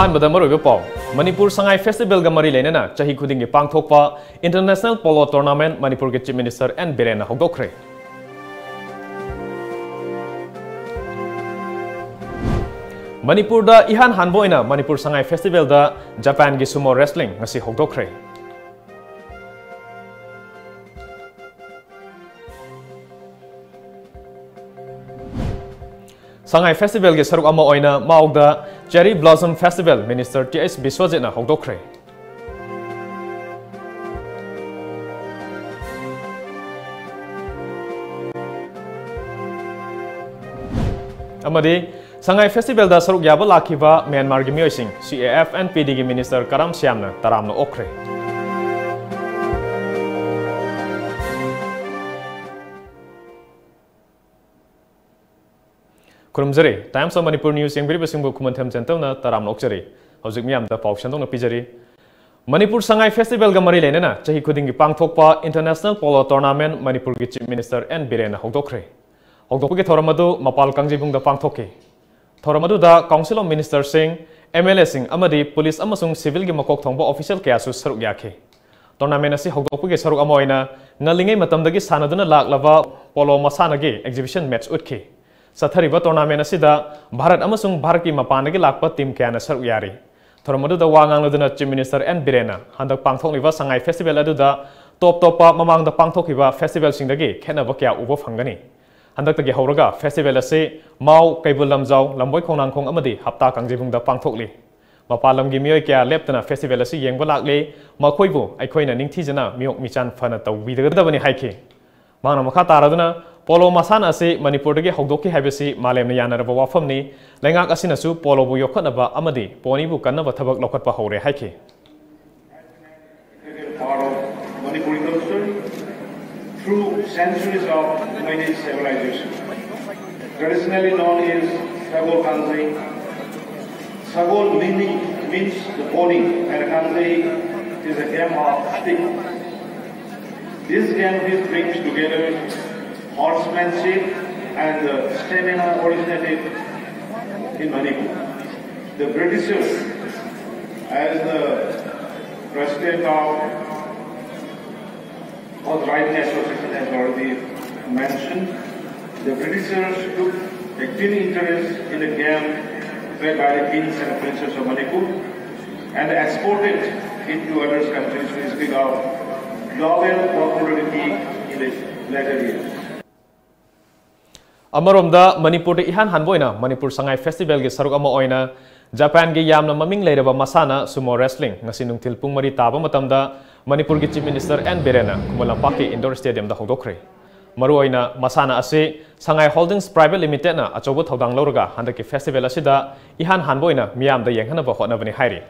अहानबदा मरोइबा पाव Manipur Sangai festival गा मरी लेना chahi khudinggi pangthokpa International Polo Tournament Manipurgi Chief Minister and Biren houdokkhre. Manipurda ehan hanba oina Manipur Sangai Festival da Japan gi Sumo Wrestling ngasi houdokkhre. Sangai Festival ge saruk ama oina Mao da Cherry Blossom Festival Minister Th Biswajit na houdokkhre. Amadi Sangai Festival da saruk yaba lakkhiba Myanmar gi meeoising CAF and PD gi Minister Karam Shyamna taramna okkhre. Kurumjari, Times of Manipur News yang beri bersinggung kumantam centelna taram okjari. Hauzik miam da pau shandong na pijari. Manipur Sangai Festival gamari lenena chahi khudinggi pangthokpa International Polo Tournament Manipurgi Chief Minister and Biren houdokkhre. Houdokpugi thoramadu mapal kangjibung da pangthokke. Thoramadu da Council of Ministers sing, MLA sing amadi police amasung civil gi makok thongba official kaya su saruk yakhe. Tournament asi houdokpugi saruk amoina ngalingai matamdagi sanaduna laklaba polo masana gi exhibition match utkhe. Sathariba tournament asida Bharat amasung Bharat ki mapanagi lakpa team kaya na saruk yari. Thoramadu da wangang laduna Chief Minister and Birena handak pangthokliba Sangai Festival aduda top-topa mamang da pangthokliba festival singdagi khenaba kaya ubo phangani. Handak tagi hauraga festival ase Mao kaibul lamjau lamboi khongnangkhong amadi hapta kangjibung da pangthokli. Mapalam gi mioi kaya leptana festival ase yengba lakle makhoibu aikhoina ningthijana miok michan phana tawbidagdabani haike. Mangna makha taraduna Polo masana ase Manipurdagi houdokki haibasi malemna yanaraba wafamni lengak asinasu polo bu yokhatnaba amadi poni bu kannaba thabak lokhatpa hore haike. Part of Manipuri culture through centuries of Chinese civilization. Traditionally known as Sagol Kanzai. Sagol means the pony and Kanzai is a game of stick. This game brings together horsemanship and stamina originated in Manipur. The Britishers, as the president of Riding Association has already mentioned, the Britishers took a keen interest in the game played by the kings and princes of Manipur and exported it to other countries with big of global popularity in the later years. Amaromda Manipurda ehan hanboina Manipur Sangai Festival gi saruk ama oina Japan gi yamna maming leiraba masana Sumo Wrestling ngasi nungthil pung mari taba matamda Manipurgi Chief Minister and Birena Kumalampaki Indoor Stadium da houdokkhre. Maru oina masana ase Sangai Holdings Private Limited na achobo thodang lorga handaki festival asida ehan hanboina miyam da yenghanaba hotnabani hairi.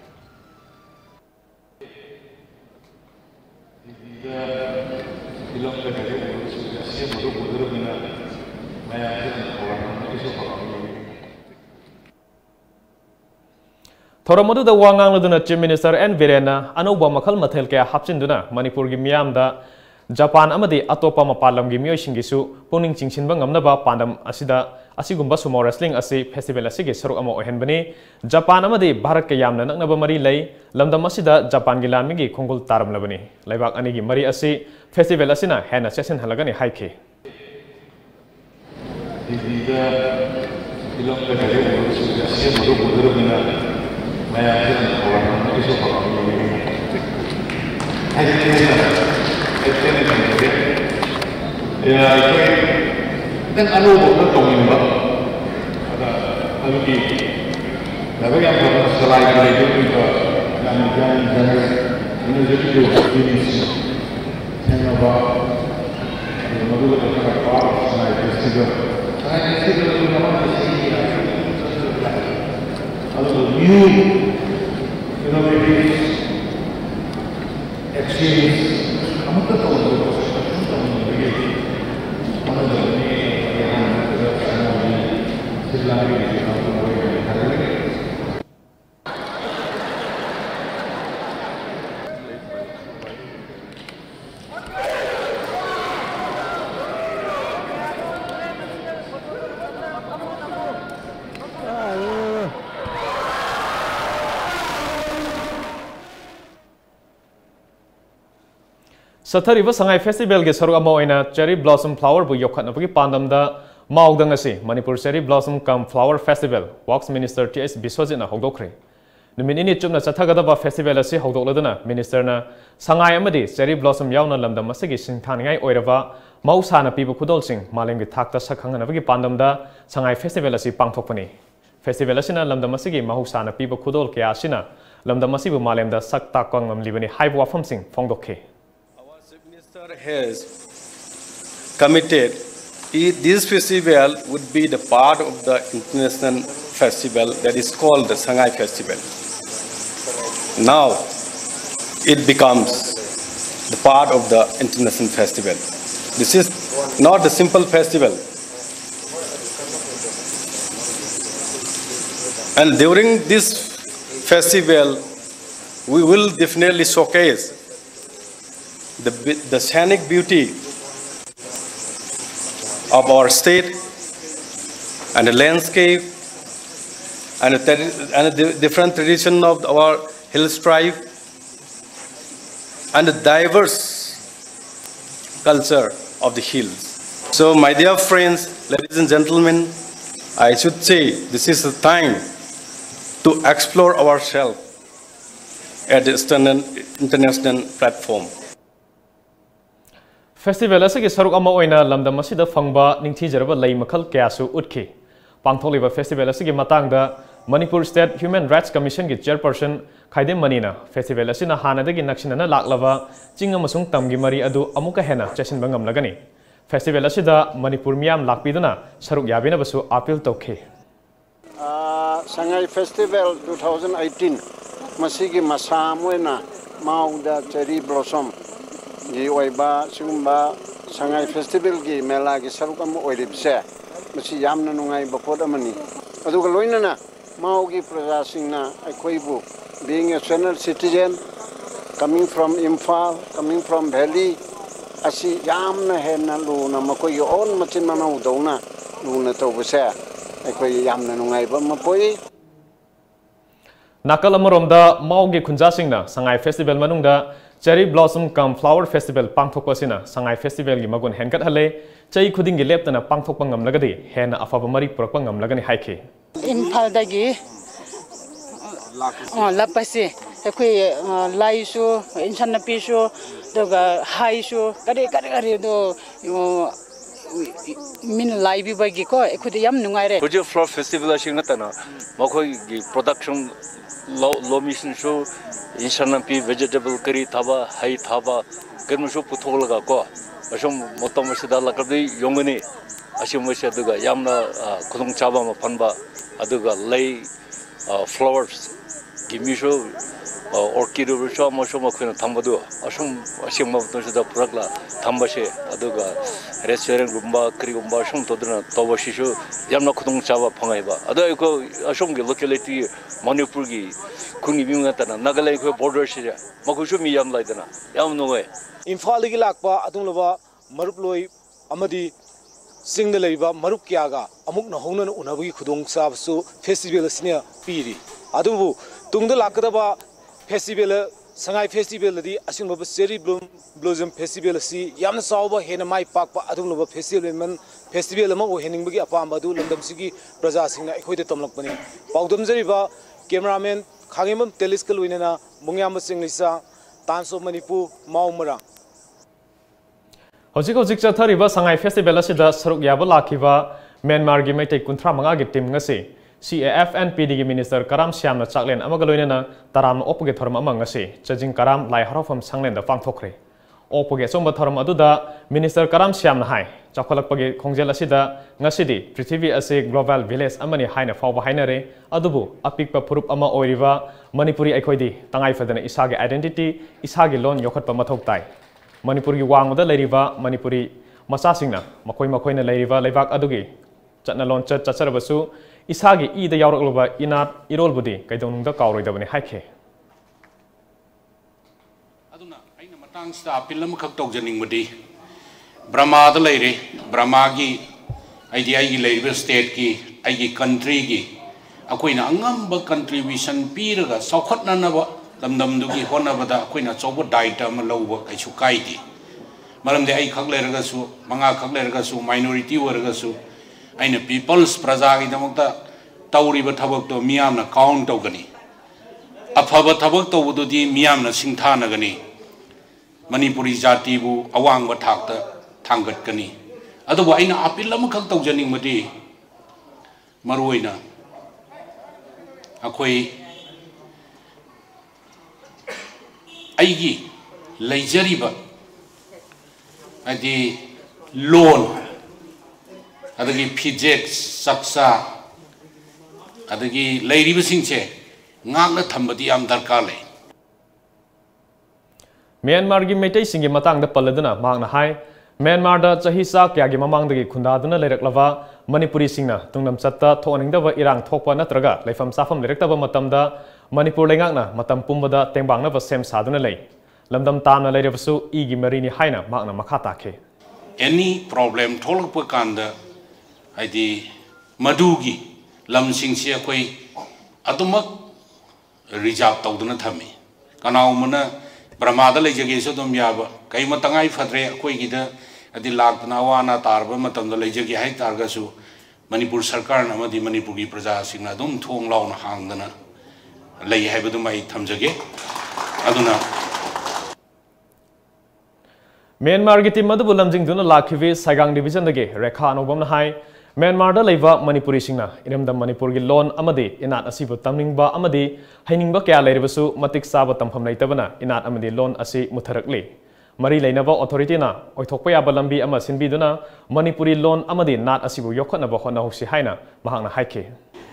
Thoramadu da wangang laduna Chief Minister and Birena anuba makhal mathel kaya hapchinduna Manipurgi miyam da Japan amadi atopa mapalam gi meeoising gisu puning chingsinba ngamnaba pandam asida asigumba Sumo Wrestling ase festival asige saruk ama ohenbani Japan amadi Bharat ka yamna naknaba mari lei lamdam asida Japan gi lami gi khongul taramlabani laibak ani gi mari ase festival asina hena session halagani haike. Dan anu bukan tongin ba, ada anu ki, tapi yang berapa selain itu juga jangan ini jadi juga ini saya apa, malu kita apa selain itu juga, selain itu juga nama sih, kalau new innovative exchange, kamu tu tahu Sathariba Sangai Festival ge saruk ama oina Cherry Blossom Flower bu yokhatnabagi pandamda Mao da ngasi Manipur Cherry Blossom Come Flower Festival Works Minister Th Biswajit na houdokkhre. Numin ini chumna chathagadaba festival asi houdokladana Minister na Sangai amadi Cherry Blossom yauna lamdam asigi singthaningai oiraba Mausana pibu khudolsing malemgi thakta sakhanganabagi pandamda Sangai Festival asi pangthokpani. Festival asina lamdam asigi mahusana pibu khudol kya asina lamdam asibu malemda sak takwa ngamlibani haibu wafamsing phongdokhe. Our Chief Minister has committed this festival would be the part of the international festival that is called the Sangai Festival. Now it becomes the part of the international festival. This is not a simple festival. And during this festival, we will definitely showcase the scenic beauty of our state and the landscape and the different tradition of our hill tribe and the diverse culture of the hills. So my dear friends, ladies and gentlemen, I should say this is the time to explore ourselves at the international platform. Festival asigi saruk ama oina lamdam asida phangba ningthijaraba lei makhal kyasu utkhi. Pangtholiba festival asigi matangda Manipur State Human Rights Commission gi chairperson Khaidem Manina festival asina hanadagi naksinana laklaba ching amasung tamgi mari adu amuka hena chesinba ngamlagani. Festival asida Manipur miyam lakpiduna saruk yabina basu appeal tokhe. Sangai Festival 2018 masigi masamoina Mao da Cherry Blossom gi oiba sugumba Sangai Festival gi mela gi sarukam oiribse masi yamna nungai bapod amani aduga loinana Mao gi praja singna akoibu being a national citizen coming from Imphal, coming from Valley asi yamna hena luna makoi on machin manau dona luna tobse akoi yamna nungai ba mapoi Nakal amaromda Mao gi khunja singna Sangai Festival manungda Cherry Blossom Come Flower Festival pangthokpasina Sangai Festival gi magun henkat hale chai khudinggi leptana pangthokpa ngamlagadi hena afaba mari purakpa ngamlagani haikhe Imphal dagi lapasi ekoi laisu insan napisu doga haisu kare do min live bagi ko ekudi yam nungai re Fuji Flower Festival asingata na makoi gi production low mission show insan napi vegetable curry thaba hai thaba kermusho putholaga ko asum motamsida lakabdi yongani asimwase aduga yamna khudong chaba ma phanba aduga lay flowers gimisho orchid rusho mosho makhina thambadu asum asimma tosida purakla thambase aduga restaurant gumba kri gumba asum todna tobashisho yamna khudong chaba phangaiba adu ko asum gi locality Manipurgi kungi bimgatana nagalai ko border sira makushu mi yam laidana yam noe Imphal gi lakpa atunglaba marup loi amadi singda leiba marup kyaga amuk na hongna unabagi khudong sabsu festival asina piri adubu tungda lakadaba festival Sangai Festival di asingba Cherry Blossom Festival si yamna sawba hena mai pakpa atunglaba festival ma o heningbagi apamba du landamsigi praja singna ekhoide tomlakpani paudam jariba cameraman khangimam teleskal winena mungyam singlisa Times of Manipur Maumara Hojik chathariba Sangai Festival asida saruk yaba lakkhiba Myanmar gi maitai kunthra manga gi team ngasi CAF and PD gi Minister Karam Shyamna chaklen amaga loinana taramna opge thoram ama ngasi chajing Karam lai harofam sanglen da pangthokkhre opge somba thoram aduda Minister Karam Shyamna hai chakholakpagi khongjel asida ngasidi prithvi ase global village amani haina fawba hainare adubu apikpa phurup ama oiriba Manipuri aikhoidi tangai fadana isage identity isage lon yokhatpa mathok tai Manipurgi wangda leiriba Manipuri masasingna makoina leiriba leibak adugi chatna lon chacharabasu isagi ida yaurokloba inat irolbudi kaidonungda kawroidabani haikhe aduna aina matangsta appeal khak tawjaningmadi Brahma da leire Brahma gi idea gi leiriba state ki aigi country gi akoina angamba contribution piraga sawkhatna na lamdamdugi honabada akoina chobo daita ma lawba kaisu kaidi मरमदे आई खक लेरगसु मंगा खक लेरगसु minority ओरगसु आइना peoples प्रजागी दमकता तौरिब थबक तो मियामना count तौगनी अफब थबक तौबदुदी मियामना सिंथानगनी Manipuri जातिबु अवांग थाकता थांगतकनी अदुबु आइना appeal अमखक तौजनिंगमदि मरुइना अखोई आइगी लेजरिबा अदि loan अदगी फिजेक सक्सा अदगी लेरिबसिंगसे ngakna thambadi am darkar lei Myanmar gi meitei singi matang da paladuna magna hai Myanmar da chahi sa kya gi mamang da gi khundaduna leiraklava Manipuri singna tungnam chatta thoningda ba irang thokpa natraga leifam safam leirakta ba matamda Manipur lengakna matam pumbada tengbangna ba sem saduna lei lamdam tamna leirabasu I gi marini haina magna makhata khe any problem tholakpa kanda aidi madugi lamsingsi akoi adumak reserve तौदना थमी कनाउमना ब्रह्मादा लेजगे दम याब कई मतंगाई फद्रे अखोइगिद अदि लाक्तना वाना तारब मतमदा लेजगे high तारगसु Manipur सरकार अमदि मणिपुरगी प्रजा सिंगना दुम थोंग लाउना हांगदना लई हाइबदुम आई थमजगे अदुना Myanmar gi team madu lamjingduna lakkhibi Saigang division dage rekha anobamna hai Myanmar da leiba Manipuri singna iramda Manipurgi loan amadi inat asibu tamningba amadi hainingba kya leiribasu matik saba tampham leitabana inat amadi loan asi mutharakli mari leinaba authority na oithokpa yaba lambi ama sinbiduna Manipuri loan amadi nat asibu yokhotnaba hotna hoksi haina mahangna haike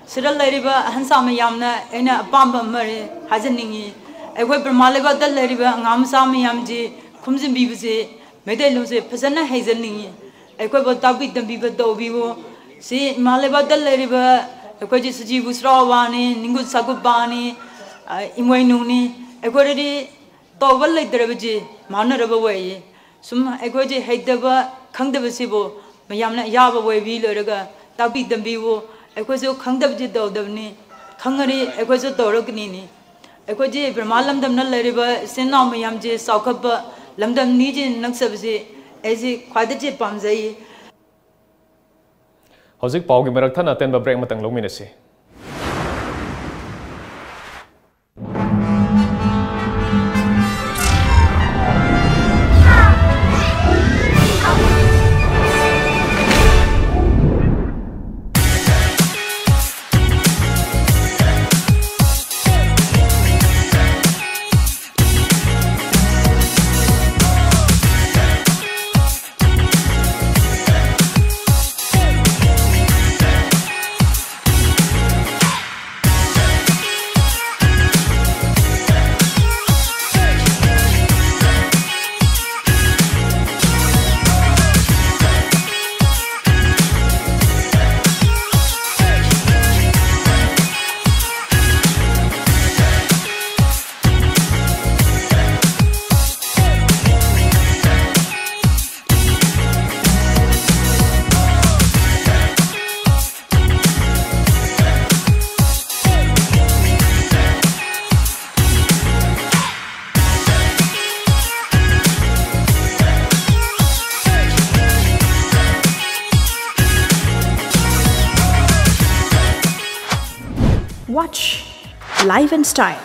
sidal leiriba hansama yamna ena apamba mari hajaningi egoi brahmaleba dal leiriba ngamsama yamji khumjinbibuse medelose phasana haijaningi egoi bo tabi dambiba dobibo si maleba dal leiriba egoi ji suji busrawani ningu sagubani imwainuni egoi ri tobal leidrabaji manaraba waye sum egoi ji haidaba khangdabasibo mayamna yaba way bi loraga tabi dambibo egoi jo khangdabji dodabni khangari egoi jo dorogni ni egoi ji brahmalam damna leiriba sinna mayam ji saukhabba lamdam niji naksabji eji khwadaji pamjai Hozik paugi merak thana tenba break matang longminasi Watch Life and Style,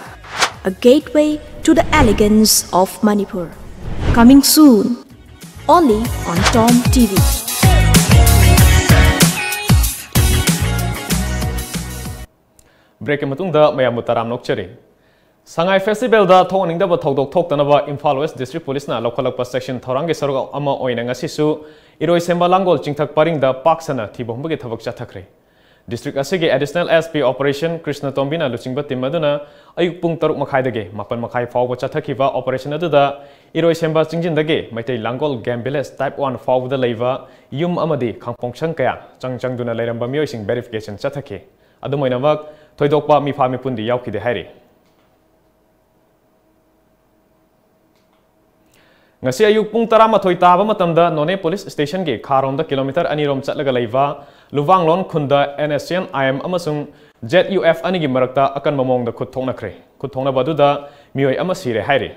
a gateway to the elegance of Manipur. Coming soon, only on Tom TV. Break matungda mayam taramna okkhre Sangai Festival da thoningda ba thodok thoktanaba Imphal West District Police na lokhalakpa section thorangi saruk ama oina ngasi su iroi semba langol chingthak paring da paksana thibomba ge thabak chathakre District asige Additional SP Operation Krishna Tombina luchingba timaduna ayuk pung taruk makhai dage mapan makhai fawba chathakiba operation aduda iroi semba chingjin dage maitai langol gambiles type 1 fawda leiva yum amadi khangpongchang kaya changduna leiramba meeoising verification chathake adumoinamak thoidokpa mi phami pundi yaukide hairi ngasi ayuk pung 13 taba matamda None Police Station ge kharom da kilometer anirom chatlaga leiva Luwanglon khunda NSN IM amasung ZUF anigi marakta akan mamong da khutthongnakhre khutthongna baduda mioi ama sire haire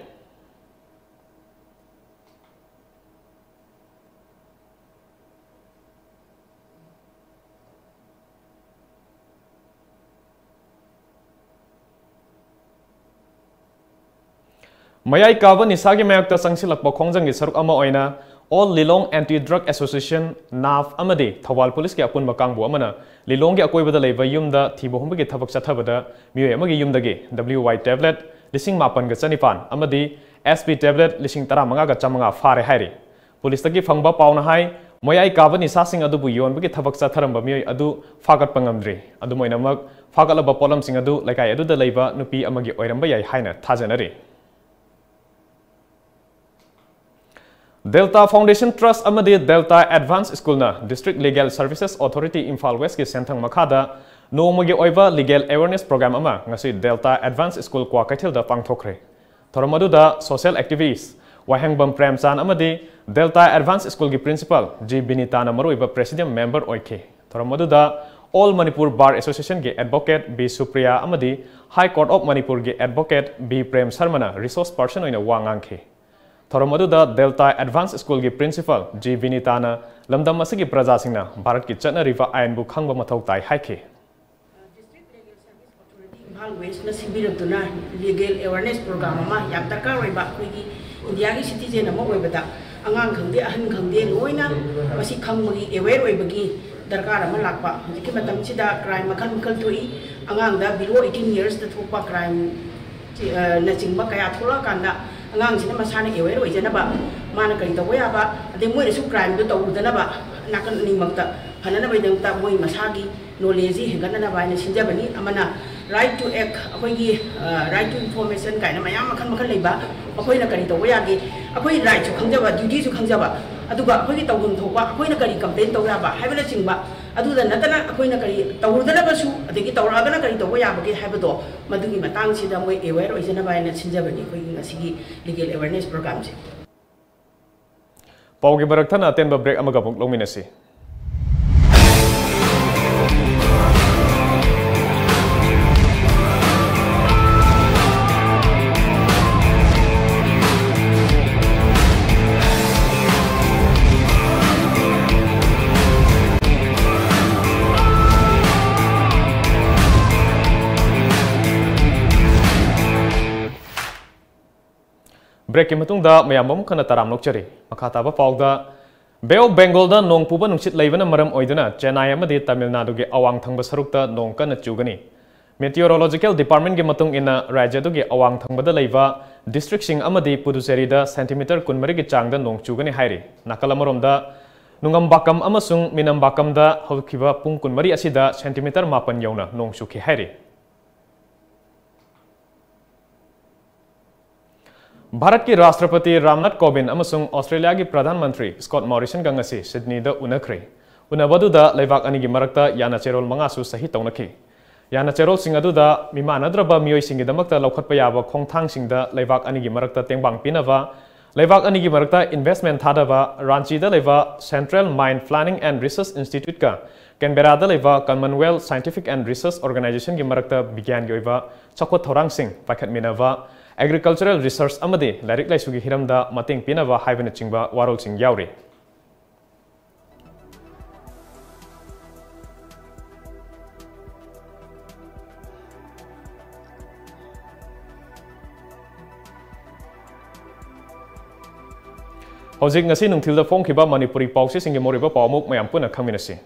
Mayai Kava Nisagi Mayakta Sangsilakpa Khongjanggi saruk ama oina All Lilong Anti-Drug Association NAF amadi Thawal Police ki apunba kangbu amana Lilong ki akoibada leiba yumda thibo humbagi thabak chathabada mioi amagi yumdagi WY tablet lising mapan ga chanipan amadi SP tablet lising taramanga ga chamanga fare hairi Police taki phangba pauna hai Mayai Kava Nisasing adubu yonbagi thabak chatharamba mioi adu fagat pangamdri adu moinamak fagalaba polam sing adu laikai adu da leiba nupi amagi oiramba yai haina thajanari Delta Foundation Trust amadi Delta Advanced School na District Legal Services Authority Imphal West ki senthang makhada nomagi oiba legal awareness program ama ngasi Delta Advanced School kwa kaithil da pangthokre thoramadu da social activities wahangbam premchan amadi Delta Advanced School ki principal G Binita na maruiba president member oike thoramadu da All Manipur Bar Association ki advocate B Supriya amadi High Court of Manipur ki advocate B Prem Sharma resource person oina wangangke Thoramadu da Delta Advanced School ki principal G Vinita na lamdam asigi praja singna Bharat ki chatna riva ain bu khangba mathau tai haike District Legal Service Authority Imphal West na sibiratuna legal awareness program ama yak darkar oiba khoigi India ki citizen ama oibada angang khangde ahan khangde loina masi khangmagi aware oibagi darkar ama lakpa hojiki matam sida crime makhal makhal thoi angang da below 18 years da thokpa crime na chingba kaya thola kanda angang sina masana aware oijanaba mana kari tawo yaba ade moi resu crime do tawudanaba nakan ningmakta hanana baidangta moi masagi knowledge hengana ba ina sinjabani amana right to act akoigi right to information kaina mayam makhan makhan leiba akoina kari tawo yage akoi right su khangjaba duty su khangjaba aduga akoigi tawgun thopa akoina kari complain tawo yaba haibana chingba aduda natana akoina kari tawudana basu adegi tawragana kari tawo yaba ge haibado madugi matang sida moi aware oijana ba ina sinjabani akoigi ngasigi legal awareness program se Paugi barakthana atenba break amaga pok lominasi Break matung da mayamam khana taram lokchari makhata ba pawda Bay of Bengal da nong puba nungsit leibana maram oiduna Chennai amadi Tamil Nadu ge awang thangba sarukta nong kana chugani Meteorological Department ge matung ina rajya du ge awang thangba da leiba district sing amadi Puducherry da centimeter kunmari ge chang da nong chugani hairi nakalamarom da nungambakam amasung minambakam da hokhiba pung kunmari asida centimeter mapan yauna nong chukhi hairi Bharat ki Rashtrapati Ramnath Kovind amasung Australia ki Pradhan Mantri Scott Morrison ga ngasi Sydney da unakhre unabadu da leibak ani gi marakta yana cherol mangasu sahi tawnakhi yana cherol sing adu da mimanadraba mioi sing gi damakta lokhatpa yaba khongthang sing da leibak ani gi marakta tengbang pinava leibak ani gi marakta investment thadaba Ranchi da leiba Central Mine Planning and Research Institute ka Canberra da leiba Commonwealth Scientific and Research Organization gi marakta bigyan gi oiba chakot thorang sing pakhat minava Agricultural Research amadi Larik Laisugi Hiramda Mating Pinava Haivana Chingba Warol Sing Yauri. Hojik ngasi nungthilda phongkhiba Manipuri pawsi singi moriba pawmuk mayam puna khangminasi.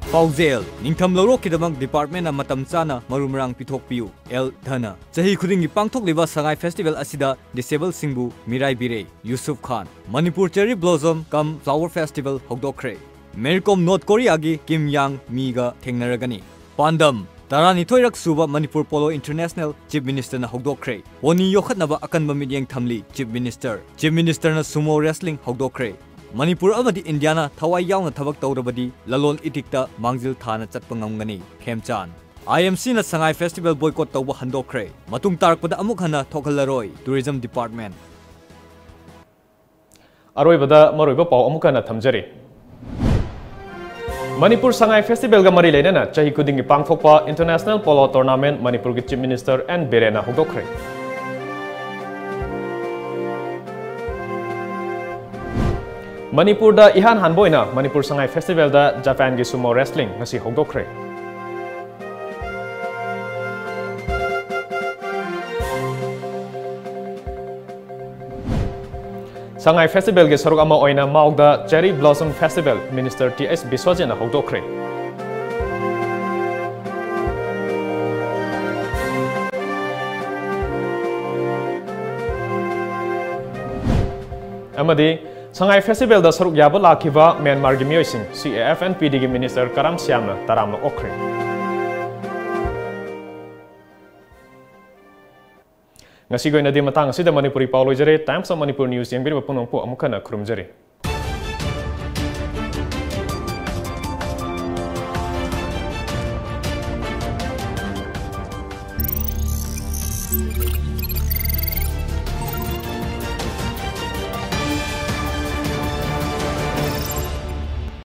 Pauzel, Ningtham Lorok Kidamang Department na Matam Chana Marumrang Pithok Piu, L. Dhana. Chahi khudinggi pangthok liba Sangai Festival asida Disabled Singbu Mirai Bire, Yusuf Khan. Manipur Cherry Blossom Kam Flower Festival Houdokkhre. Merkom North Korea gi Kim Yang Miga Thengnaragani. Pandam Tarani Thoirak Suba Manipur Polo International Chief Minister na Houdokkhre. Oni yokhatnaba akanba midyeng thamli Chief Minister. Chief Minister na Sumo Wrestling Houdokkhre. Manipur amadi Indiana thawai yauna thabak tawrabadi lalon itikta mangjil thana chatpa ngamgani Khemchan IMC na Sangai Festival boycott tawba handokkre matung tarakpada amuk hana thokhallaroi Tourism Department Aroibada maroiba paw amukana thamjari Manipur Sangai Festival ga mari leinana chahi khudinggi pangthokpa International Polo Tournament Manipurgi Chief Minister and Biren na houdokkhre Manipurda ehan hanba oina Manipur Sangai Festival da Japan gi Sumo Wrestling ngasi houdokkhre. Sangai Festival ge saruk ama oina Mao da Cherry Blossom Festival Minister Th Biswajit na houdokkhre. Amadi Sangai Festival da saruk yaba lakkhiba Myanmar gi meeoising CAF and PD gi Minister Karam Shyamna taramna okkhre. Ngasi goina di matang asida Manipuri Paulo jare Times of Manipur News yang biri punong po amukana khrum jare.